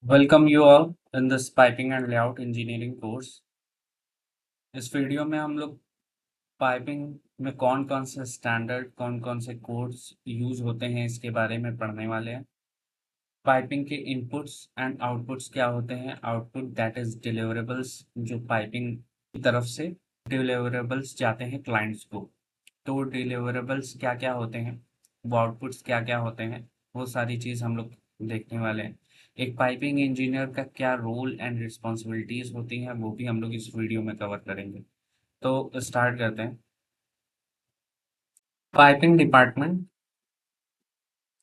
Welcome you all in this piping and layout engineering course। इस video में हम लोग पाइपिंग में कौन कौन से स्टैंडर्ड कौन कौन से कोड्स यूज होते हैं इसके बारे में पढ़ने वाले हैं। पाइपिंग के इनपुट्स एंड आउटपुट्स क्या होते हैं। आउटपुट दैट इज डिलीवरेबल्स जो पाइपिंग की तरफ से डिलीवरेबल्स जाते हैं क्लाइंट्स को। तो डिलीवरेबल्स क्या क्या होते हैं, वो आउटपुट्स क्या क्या होते हैं, वो सारी चीज़ हम लोग देखने वाले हैं। एक पाइपिंग इंजीनियर का क्या रोल एंड रिस्पॉन्सिबिलिटीज होती हैं वो भी हम लोग इस वीडियो में कवर करेंगे। तो स्टार्ट करते हैं। पाइपिंग डिपार्टमेंट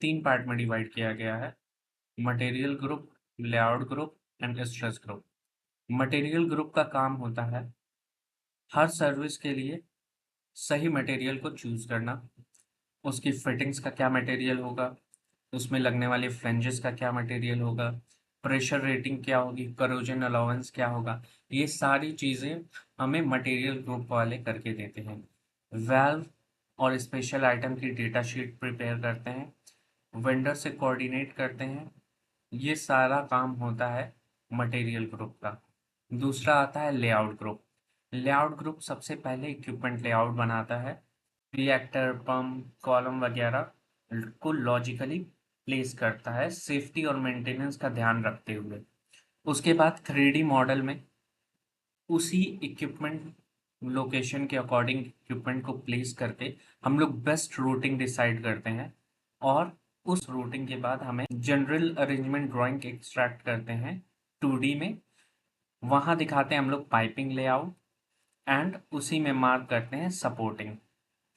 3 पार्ट में डिवाइड किया गया है। Material group, layout group and stress group. Material group का काम होता है हर सर्विस के लिए सही मटेरियल को चूज करना, उसकी फिटिंग्स का क्या मटेरियल होगा, उसमें लगने वाले फ्लेंजेस का क्या मटेरियल होगा, प्रेशर रेटिंग क्या होगी, करोजन अलाउंस क्या होगा। ये सारी चीज़ें हमें मटेरियल ग्रुप वाले करके देते हैं। वैल्व और स्पेशल आइटम की डेटा शीट प्रिपेयर करते हैं, वेंडर से कोऑर्डिनेट करते हैं। ये सारा काम होता है मटेरियल ग्रुप का। दूसरा आता है लेआउट ग्रुप। लेआउट ग्रुप सबसे पहले इक्विपमेंट लेआउट बनाता है, रिएक्टर, पंप, कॉलम वगैरह को लॉजिकली प्लेस करता है सेफ्टी और मेंटेनेंस का ध्यान रखते हुए। उसके बाद 3D मॉडल में उसी इक्विपमेंट लोकेशन के अकॉर्डिंग इक्विपमेंट को प्लेस करके हम लोग बेस्ट रूटिंग डिसाइड करते हैं, और उस रूटिंग के बाद हमें जनरल अरेंजमेंट ड्राइंग एक्सट्रैक्ट करते हैं 2D में। वहाँ दिखाते हैं हम लोग पाइपिंग लेआउट एंड उसी में मार्क करते हैं सपोर्टिंग।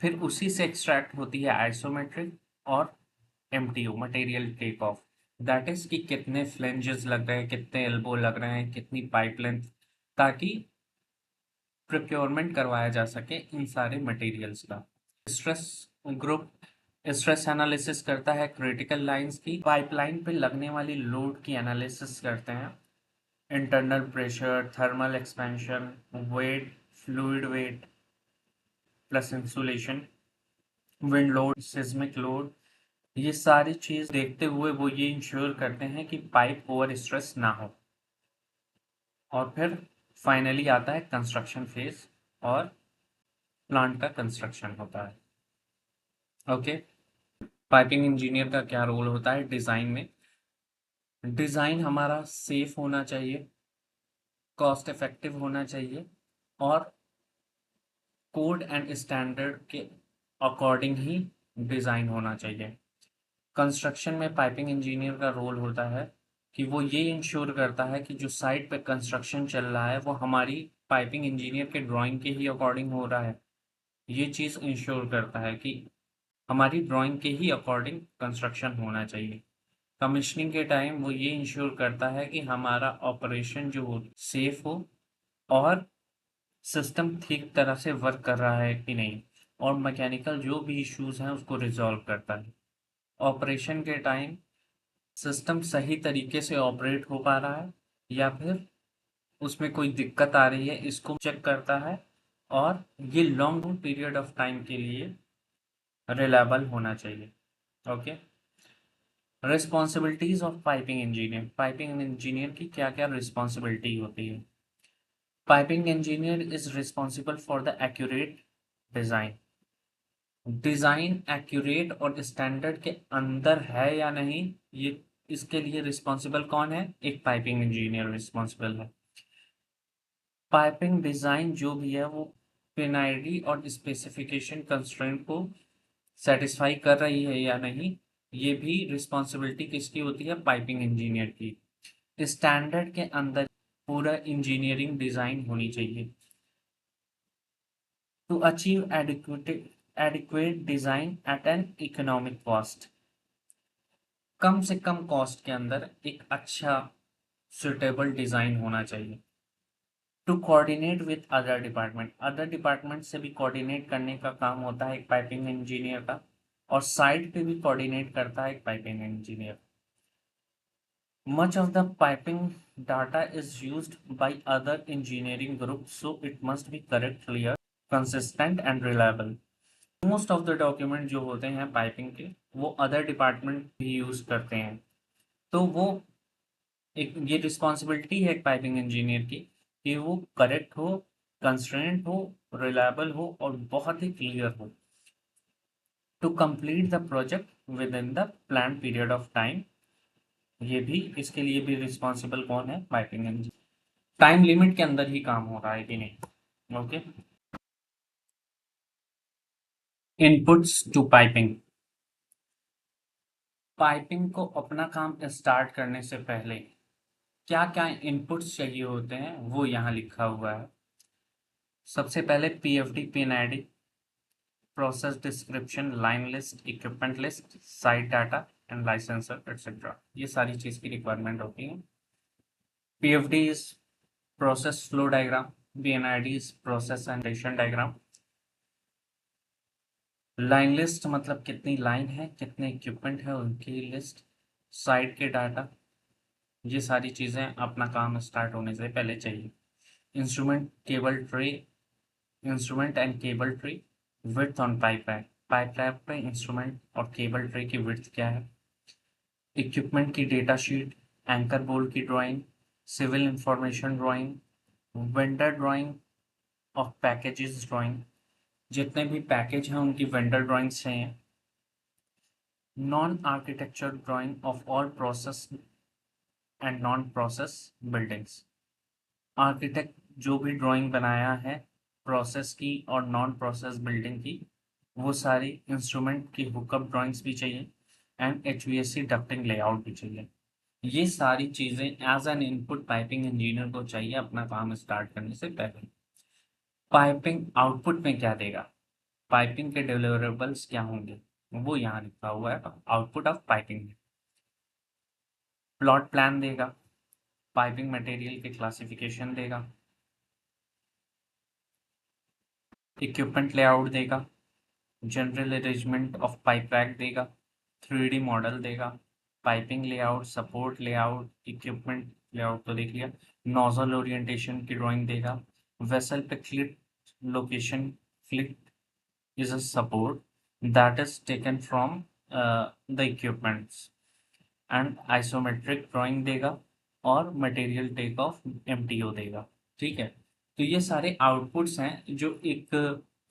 फिर उसी से एक्सट्रैक्ट होती है आइसोमेट्रिक और MTO, material take off. That is कि कितने फ्लेंजेस लग रहे हैं, कितने एल्बो लग रहे हैं, कितनी पाइप लेंथ, ताकि प्रोक्योरमेंट करवाया जा सके इन सारे मटेरियल्स का। स्ट्रेस ग्रुप स्ट्रेस एनालिसिस करता है क्रिटिकल लाइंस की, पाइपलाइन पे लगने वाली लोड की एनालिसिस करते हैं। Internal pressure, thermal expansion, weight, fluid weight plus insulation, wind load, seismic load, ये सारी चीज देखते हुए वो ये इंश्योर करते हैं कि पाइप ओवर स्ट्रेस ना हो। और फिर फाइनली आता है कंस्ट्रक्शन फेज और प्लांट का कंस्ट्रक्शन होता है। ओके, पाइपिंग इंजीनियर का क्या रोल होता है डिजाइन में। डिजाइन हमारा सेफ होना चाहिए, कॉस्ट इफेक्टिव होना चाहिए, और कोड एंड स्टैंडर्ड के अकॉर्डिंग ही डिजाइन होना चाहिए। कंस्ट्रक्शन में पाइपिंग इंजीनियर का रोल होता है कि वो ये इंश्योर करता है कि जो साइट पे कंस्ट्रक्शन चल रहा है वो हमारी पाइपिंग इंजीनियर के ड्राइंग के ही अकॉर्डिंग हो रहा है। ये चीज़ इंश्योर करता है कि हमारी ड्राइंग के ही अकॉर्डिंग कंस्ट्रक्शन होना चाहिए। कमिश्निंग के टाइम वो ये इंश्योर करता है कि हमारा ऑपरेशन जो हो सेफ हो, और सिस्टम ठीक तरह से वर्क कर रहा है कि नहीं, और मैकेनिकल जो भी इश्यूज हैं उसको रिजॉल्व करता है। ऑपरेशन के टाइम सिस्टम सही तरीके से ऑपरेट हो पा रहा है या फिर उसमें कोई दिक्कत आ रही है, इसको चेक करता है। और ये लॉन्ग पीरियड ऑफ टाइम के लिए रिलायबल होना चाहिए। Okay, responsibilities of piping engineer. Piping engineer की क्या क्या रिस्पॉन्सिबिलिटी होती है। Piping engineer is responsible for the accurate design. Design accurate और स्टैंडर्ड के अंदर है या नहीं, ये इसके लिए रिस्पॉन्सिबल कौन है, एक पाइपिंग इंजीनियर रिस्पॉन्सिबल है। पाइपिंग डिजाइन जो भी है वो पेनाइडी और स्पेसिफिकेशन कंस्ट्रेंट को सेटिस्फाई कर रही है या नहीं, ये भी रिस्पॉन्सिबिलिटी किसकी होती है, पाइपिंग इंजीनियर की। स्टैंडर्ड के अंदर पूरा इंजीनियरिंग डिजाइन होनी चाहिए। To achieve adequate design at an economic cost. कम से कम कॉस्ट के अंदर एक अच्छा सुटेबल डिजाइन होना चाहिए। To coordinate with other department से भी कोऑर्डिनेट करने का काम होता है एक पाइपिंग इंजीनियर का, और साइट पे भी कोऑर्डिनेट करता है एक piping engineer. Much of the piping data is used by other engineering group, so it must be correct, clear, consistent and reliable. Most of the document जो होते हैं पाइपिंग के वो अदर डिपार्टमेंट भी यूज करते हैं, तो वो एक ये रिस्पॉन्सिबिलिटी है एक पाइपिंग इंजीनियर की कि वो करेक्ट हो, कंस्ट्रेंट हो, रिलायबल हो और बहुत ही क्लियर हो to complete the project within the plan period of time. ये भी इसके लिए भी रिस्पॉन्सिबल कौन है? Piping engineer. टाइम लिमिट के अंदर ही काम हो रहा है कि नहीं? Okay. Inputs to piping. Piping को अपना काम स्टार्ट करने से पहले क्या क्या इनपुट्स चाहिए होते हैं वो यहाँ लिखा हुआ है। सबसे पहले PFD pin ID, process description, line list, equipment list, site data and licensor etcetera, ये सारी चीज़ की रिक्वायरमेंट होती है। PFD is process flow diagram, PNID is process and ration diagram. Line list मतलब कितनी लाइन है, कितने इक्विपमेंट है, उनकी लिस्ट। साइट के डाटा, ये सारी चीज़ें अपना काम स्टार्ट होने से पहले चाहिए। Instrument cable tray, instrument and cable tray, width on pipe rack, pipe rack पे इंस्ट्रूमेंट और केबल ट्रे की विड्थ क्या है। इक्विपमेंट की डेटा शीट, एंकर बोल्ट की drawing, civil information drawing, vendor drawing of packages drawing, जितने भी package हैं उनकी वेंडर ड्राइंग्स हैं। Non architecture drawing of all process and non process buildings. Architect जो भी ड्राइंग बनाया है प्रोसेस की और नॉन प्रोसेस बिल्डिंग की, वो सारी इंस्ट्रूमेंट की हुकअप ड्राइंग्स भी चाहिए एंड एचवीएसी डक्टिंग लेआउट भी चाहिए। ये सारी चीज़ें as an input piping engineer को चाहिए अपना काम स्टार्ट करने से पहले। पाइपिंग आउटपुट में क्या देगा, पाइपिंग के डिलिवरेबल्स क्या होंगे, वो यहाँ लिखा हुआ है आउटपुट ऑफ पाइपिंग में। प्लॉट प्लान देगा, पाइपिंग मटेरियल के क्लासिफिकेशन देगा, इक्विपमेंट लेआउट देगा, general arrangement of pipe rack देगा, 3D मॉडल देगा, piping layout, support layout, equipment layout तो देख लिया, नोजल ओरिएंटेशन की ड्राइंग देगा, वेसल पे क्लिट location, क्लिट is a support that is taken from the equipments and isometric drawing देगा और मटेरियल टेक ऑफ एमटीओ देगा। ठीक है, तो ये सारे आउटपुट्स हैं जो एक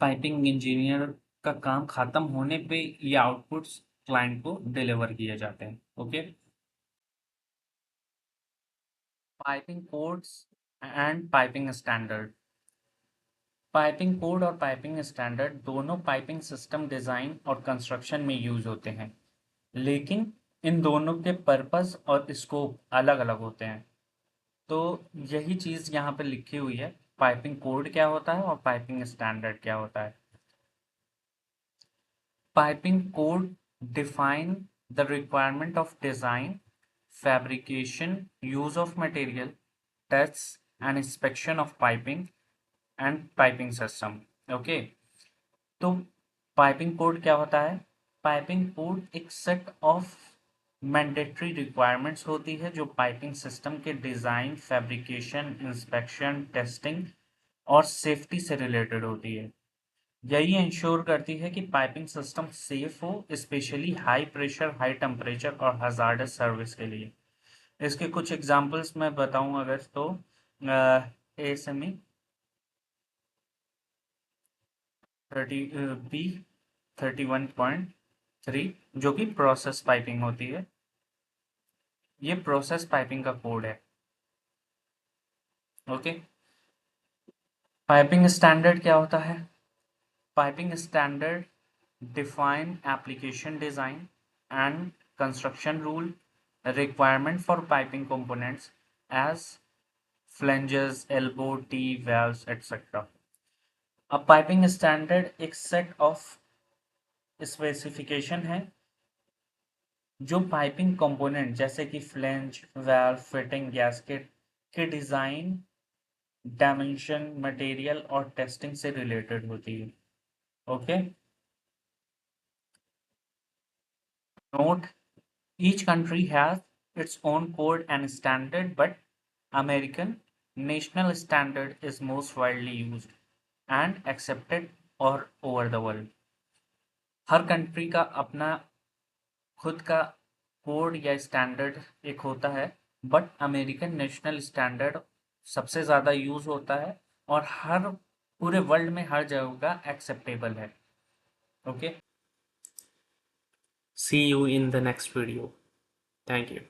पाइपिंग इंजीनियर का काम खत्म होने पे ये आउटपुट्स क्लाइंट को डिलीवर किए जाते हैं। Okay. Piping codes and piping standard. Piping code और पाइपिंग स्टैंडर्ड दोनों पाइपिंग सिस्टम डिज़ाइन और कंस्ट्रक्शन में यूज होते हैं, लेकिन इन दोनों के पर्पस और स्कोप अलग अलग होते हैं। तो यही चीज़ यहाँ पे लिखी हुई है, पाइपिंग कोड क्या होता है और पाइपिंग स्टैंडर्ड क्या होता है। Piping code define the requirement of design, fabrication, use of material, test and inspection of piping and piping system. Okay, तो पाइपिंग कोड क्या होता है? पाइपिंग कोड एक सेट ऑफ मैंडेटरी रिक्वायरमेंट्स होती है जो पाइपिंग सिस्टम के डिज़ाइन, फैब्रिकेशन, इंस्पेक्शन, टेस्टिंग और सेफ्टी से रिलेटेड होती है। यही इंश्योर करती है कि पाइपिंग सिस्टम सेफ हो, specially high pressure, high temperature और हजार्डस सर्विस के लिए। इसके कुछ एग्जांपल्स मैं बताऊं अगर तो एएसएमई 31.3 जो कि प्रोसेस पाइपिंग होती है, ये प्रोसेस पाइपिंग का कोड है। ओके। पाइपिंग स्टैंडर्ड क्या होता है? Piping standard define application design and construction rule, requirement for piping components as flanges, elbow, tee, valves etcetera. अब पाइपिंग स्टैंडर्ड एक सेट ऑफ स्पेसिफिकेशन है जो पाइपिंग कंपोनेंट जैसे कि फ्लेंज, वाल्व, फिटिंग, गैस्केट के डिज़ाइन, डायमेंशन, मटेरियल और testing से related होती है। Okay. Note, each country has its own code and standard but American national standard is most widely used and accepted all over the world. हर country का अपना खुद का कोड या स्टैंडर्ड एक होता है बट अमेरिकन नेशनल स्टैंडर्ड सबसे ज़्यादा यूज़ होता है और हर पूरे वर्ल्ड में हर जगह का एक्सेप्टेबल है। Okay, see you in the next video. Thank you.